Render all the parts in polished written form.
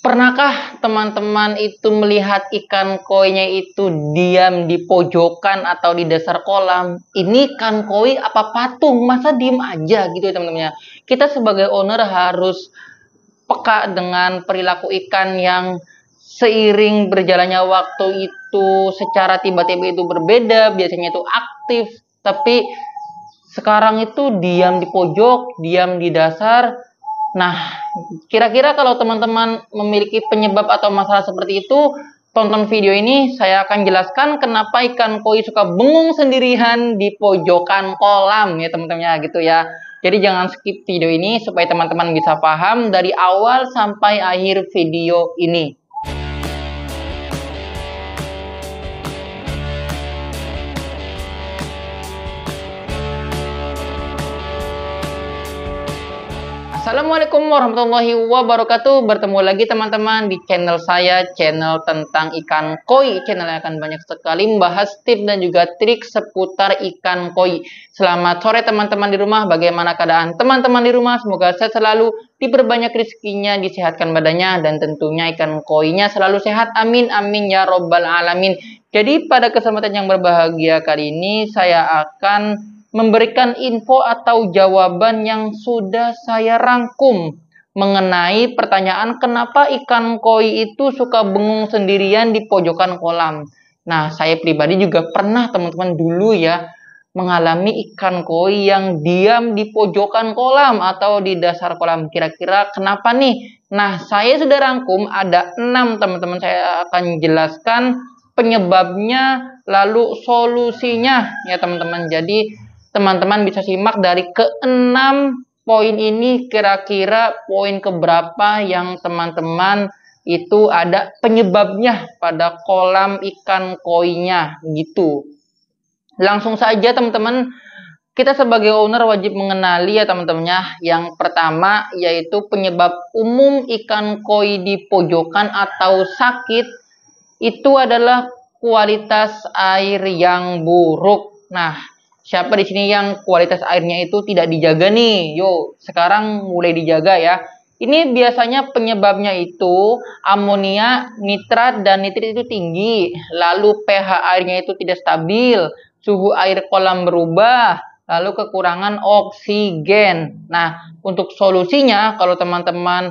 Pernahkah teman-teman itu melihat ikan koinya itu diam di pojokan atau di dasar kolam? Ini ikan koi apa patung? Masa diem aja gitu ya teman-teman ya. Kita sebagai owner harus peka dengan perilaku ikan yang seiring berjalannya waktu itu secara tiba-tiba itu berbeda, biasanya itu aktif, tapi sekarang itu diam di pojok, diam di dasar. Nah, kira-kira kalau teman-teman memiliki penyebab atau masalah seperti itu, tonton video ini, saya akan jelaskan kenapa ikan koi suka bengong sendirian di pojokan kolam ya teman-teman ya gitu ya. Jadi jangan skip video ini supaya teman-teman bisa paham dari awal sampai akhir video ini. Assalamualaikum warahmatullahi wabarakatuh. Bertemu lagi teman-teman di channel saya, channel tentang ikan koi. Channel yang akan banyak sekali membahas tips dan juga trik seputar ikan koi. Selamat sore teman-teman di rumah. Bagaimana keadaan teman-teman di rumah? Semoga sehat selalu, diperbanyak rezekinya, disehatkan badannya, dan tentunya ikan koinya selalu sehat. Amin amin ya robbal alamin. Jadi pada kesempatan yang berbahagia kali ini saya akan memberikan info atau jawaban yang sudah saya rangkum mengenai pertanyaan kenapa ikan koi itu suka bengong sendirian di pojokan kolam. Nah, saya pribadi juga pernah teman-teman dulu ya mengalami ikan koi yang diam di pojokan kolam atau di dasar kolam. Kira-kira kenapa nih? Nah, saya sudah rangkum ada 6 teman-teman, saya akan jelaskan penyebabnya lalu solusinya ya teman-teman. Jadi teman-teman bisa simak dari ke-6 poin ini, kira-kira poin keberapa yang teman-teman itu ada penyebabnya pada kolam ikan koinya gitu. Langsung saja teman-teman, kita sebagai owner wajib mengenali ya teman-temannya. Yang pertama yaitu penyebab umum ikan koi di pojokan atau sakit itu adalah kualitas air yang buruk. Nah, siapa di sini yang kualitas airnya itu tidak dijaga nih? Yuk, sekarang mulai dijaga ya. Ini biasanya penyebabnya itu amonia, nitrat, dan nitrit itu tinggi. Lalu pH airnya itu tidak stabil. Suhu air kolam berubah. Lalu kekurangan oksigen. Nah, untuk solusinya kalau teman-teman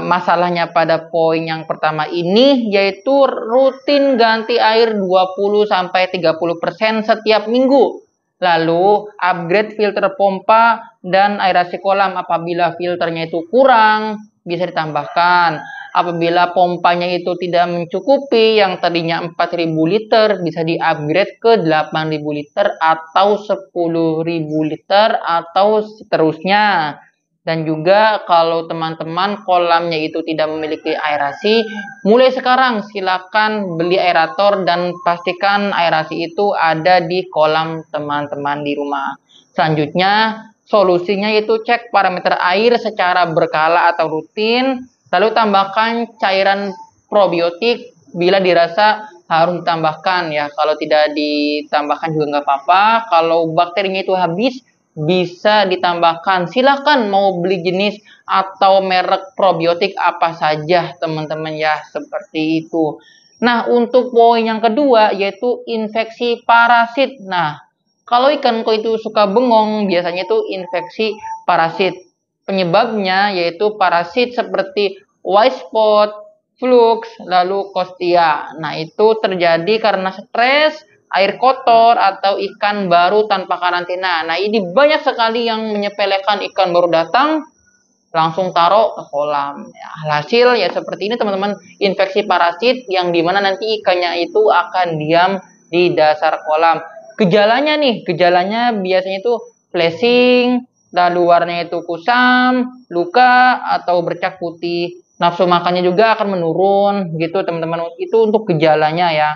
masalahnya pada poin yang pertama ini yaitu rutin ganti air 20-30% setiap minggu. Lalu upgrade filter pompa dan aerasi kolam. Apabila filternya itu kurang bisa ditambahkan. Apabila pompanya itu tidak mencukupi, yang tadinya 4.000 liter bisa di-upgrade ke 8.000 liter atau 10.000 liter atau seterusnya. Dan juga kalau teman-teman kolamnya itu tidak memiliki aerasi, mulai sekarang silakan beli aerator dan pastikan aerasi itu ada di kolam teman-teman di rumah. Selanjutnya, solusinya itu cek parameter air secara berkala atau rutin, lalu tambahkan cairan probiotik bila dirasa harus ditambahkan ya. Kalau tidak ditambahkan juga nggak apa-apa. Kalau bakterinya itu habis, bisa ditambahkan. Silahkan mau beli jenis atau merek probiotik apa saja teman-teman ya, seperti itu. Nah, untuk poin yang kedua yaitu infeksi parasit. Nah, kalau ikan koi itu suka bengong, biasanya itu infeksi parasit. Penyebabnya yaitu parasit seperti white spot, flux, lalu kostia. Nah, itu terjadi karena stres, air kotor, atau ikan baru tanpa karantina. Nah, ini banyak sekali yang menyepelekan ikan baru datang, langsung taruh ke kolam. Ya, hasil ya seperti ini teman-teman, infeksi parasit yang dimana nanti ikannya itu akan diam di dasar kolam. Gejalanya biasanya itu flashing, lalu warnanya itu kusam, luka, atau bercak putih. Nafsu makannya juga akan menurun gitu teman-teman. Itu untuk gejalanya ya.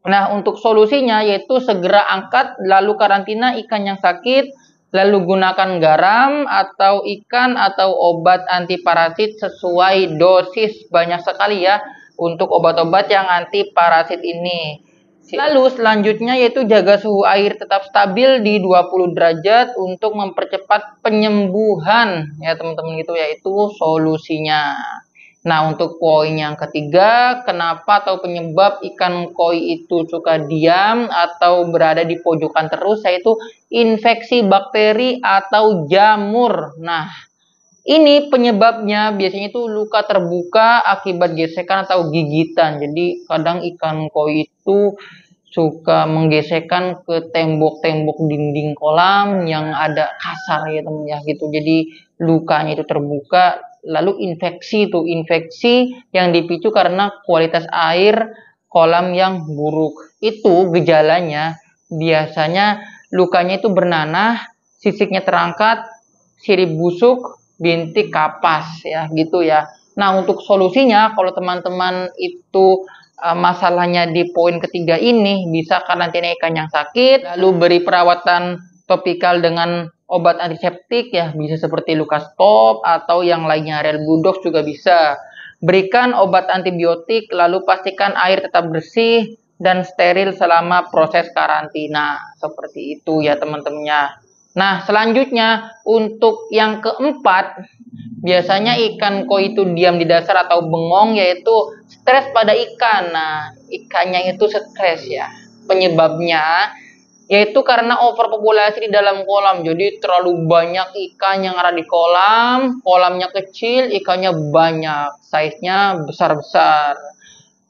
Nah, untuk solusinya yaitu segera angkat lalu karantina ikan yang sakit, lalu gunakan garam atau ikan atau obat anti parasit sesuai dosis. Banyak sekali ya untuk obat-obat yang anti parasit ini. Lalu selanjutnya yaitu jaga suhu air tetap stabil di 20 derajat untuk mempercepat penyembuhan ya teman-teman gitu ya, itu solusinya. Nah, untuk poin yang ketiga, kenapa atau penyebab ikan koi itu suka diam atau berada di pojokan terus, yaitu infeksi bakteri atau jamur. Nah, ini penyebabnya biasanya itu luka terbuka akibat gesekan atau gigitan. Jadi, kadang ikan koi itu suka menggesekkan ke tembok-tembok dinding kolam yang ada kasar ya teman ya gitu. Jadi lukanya itu terbuka, lalu infeksi yang dipicu karena kualitas air kolam yang buruk. Itu gejalanya biasanya lukanya itu bernanah, sisiknya terangkat, sirip busuk, bintik kapas ya gitu ya. Nah, untuk solusinya kalau teman-teman itu masalahnya di poin ketiga ini, bisa karantina ikan yang sakit, lalu beri perawatan topikal dengan obat antiseptik ya, bisa seperti Lukastop atau yang lainnya, Relbudox juga bisa. Berikan obat antibiotik, lalu pastikan air tetap bersih dan steril selama proses karantina. Seperti itu ya teman-temannya. Nah, selanjutnya untuk yang keempat, biasanya ikan koi itu diam di dasar atau bengong, yaitu stres pada ikan. Nah, ikannya itu stres ya. Penyebabnya yaitu karena overpopulasi di dalam kolam. Jadi terlalu banyak ikan yang ada di kolam, kolamnya kecil, ikannya banyak, size-nya besar-besar.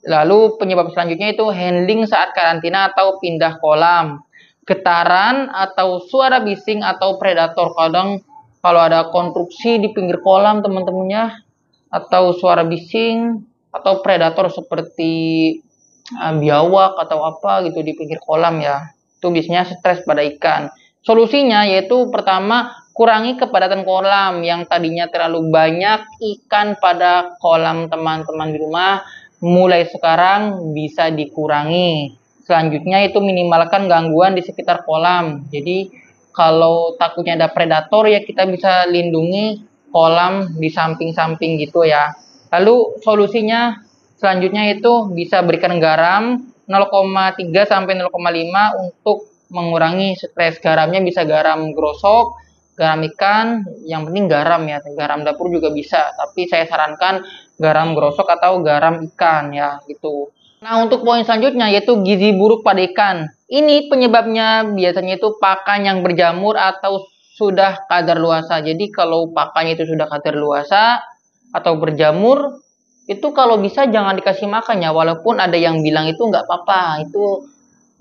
Lalu penyebab selanjutnya itu handling saat karantina atau pindah kolam. Getaran atau suara bising atau predator. Kadang kalau ada konstruksi di pinggir kolam teman-temannya, atau suara bising atau predator seperti biawak atau apa gitu di pinggir kolam ya. Itu biasanya stres pada ikan. Solusinya yaitu pertama, kurangi kepadatan kolam yang tadinya terlalu banyak ikan pada kolam teman-teman di rumah. Mulai sekarang bisa dikurangi. Selanjutnya itu minimalkan gangguan di sekitar kolam. Jadi kalau takutnya ada predator ya kita bisa lindungi kolam di samping-samping gitu ya. Lalu solusinya selanjutnya itu bisa berikan garam 0,3 sampai 0,5 untuk mengurangi stres. Garamnya bisa garam grosok, garam ikan, yang penting garam ya. Garam dapur juga bisa, tapi saya sarankan garam grosok atau garam ikan ya gitu. Nah, untuk poin selanjutnya yaitu gizi buruk pada ikan. Ini penyebabnya biasanya itu pakan yang berjamur atau sudah kadaluarsa. Jadi kalau pakannya itu sudah kadaluarsa atau berjamur, itu kalau bisa jangan dikasih makan ya. Walaupun ada yang bilang itu nggak apa-apa, itu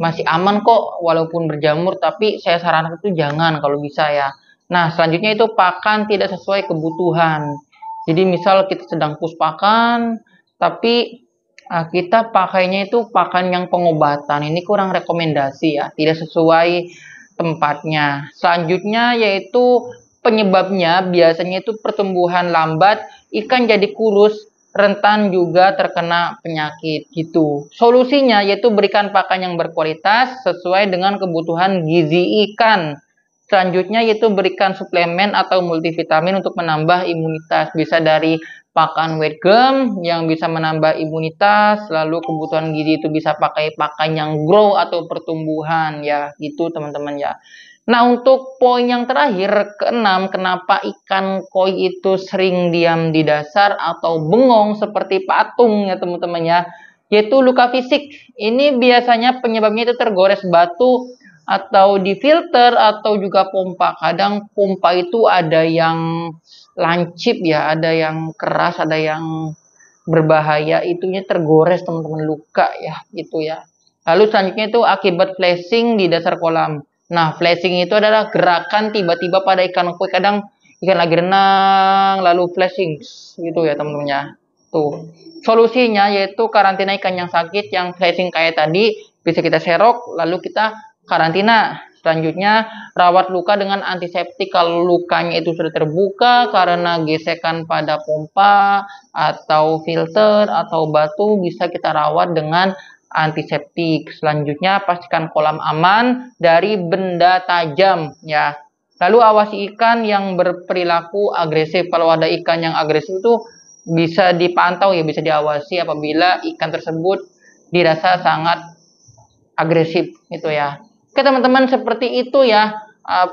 masih aman kok walaupun berjamur, tapi saya sarankan itu jangan kalau bisa ya. Nah, selanjutnya itu pakan tidak sesuai kebutuhan. Jadi misal kita sedang push pakan, tapi kita pakainya itu pakan yang pengobatan. Ini kurang rekomendasi ya, tidak sesuai tempatnya. Selanjutnya yaitu penyebabnya biasanya itu pertumbuhan lambat, ikan jadi kurus, rentan juga terkena penyakit gitu. Solusinya yaitu berikan pakan yang berkualitas sesuai dengan kebutuhan gizi ikan. Selanjutnya yaitu berikan suplemen atau multivitamin untuk menambah imunitas. Bisa dari pakan weight gum yang bisa menambah imunitas, lalu kebutuhan gizi itu bisa pakai pakan yang grow atau pertumbuhan ya, gitu teman-teman ya. Nah, untuk poin yang terakhir, keenam, kenapa ikan koi itu sering diam di dasar atau bengong seperti patung ya teman-teman ya, yaitu luka fisik. Ini biasanya penyebabnya itu tergores batu atau di filter atau juga pompa. Kadang pompa itu ada yang lancip ya, ada yang keras, ada yang berbahaya, itunya tergores teman-teman, luka ya gitu ya. Lalu selanjutnya itu akibat flashing di dasar kolam. Nah, flashing itu adalah gerakan tiba-tiba pada ikan koi. Kadang ikan lagi renang lalu flashing gitu ya teman-teman ya. Tuh. Solusinya yaitu karantina ikan yang sakit yang flashing kayak tadi, bisa kita serok lalu kita karantina. Selanjutnya, rawat luka dengan antiseptik kalau lukanya itu sudah terbuka karena gesekan pada pompa atau filter atau batu, bisa kita rawat dengan antiseptik. Selanjutnya, pastikan kolam aman dari benda tajam ya. Lalu awasi ikan yang berperilaku agresif. Kalau ada ikan yang agresif itu bisa dipantau ya, bisa diawasi apabila ikan tersebut dirasa sangat agresif gitu ya. Oke teman-teman, seperti itu ya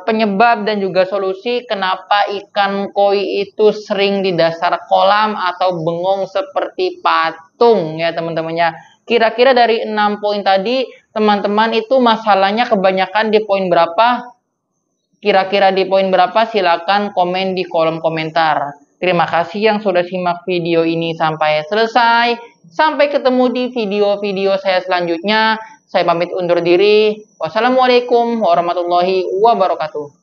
penyebab dan juga solusi kenapa ikan koi itu sering di dasar kolam atau bengong seperti patung ya teman-temannya. Kira-kira dari 6 poin tadi, teman-teman itu masalahnya kebanyakan di poin berapa? Kira-kira di poin berapa? Silakan komen di kolom komentar. Terima kasih yang sudah simak video ini sampai selesai. Sampai ketemu di video-video saya selanjutnya. Saya pamit undur diri. Wassalamualaikum warahmatullahi wabarakatuh.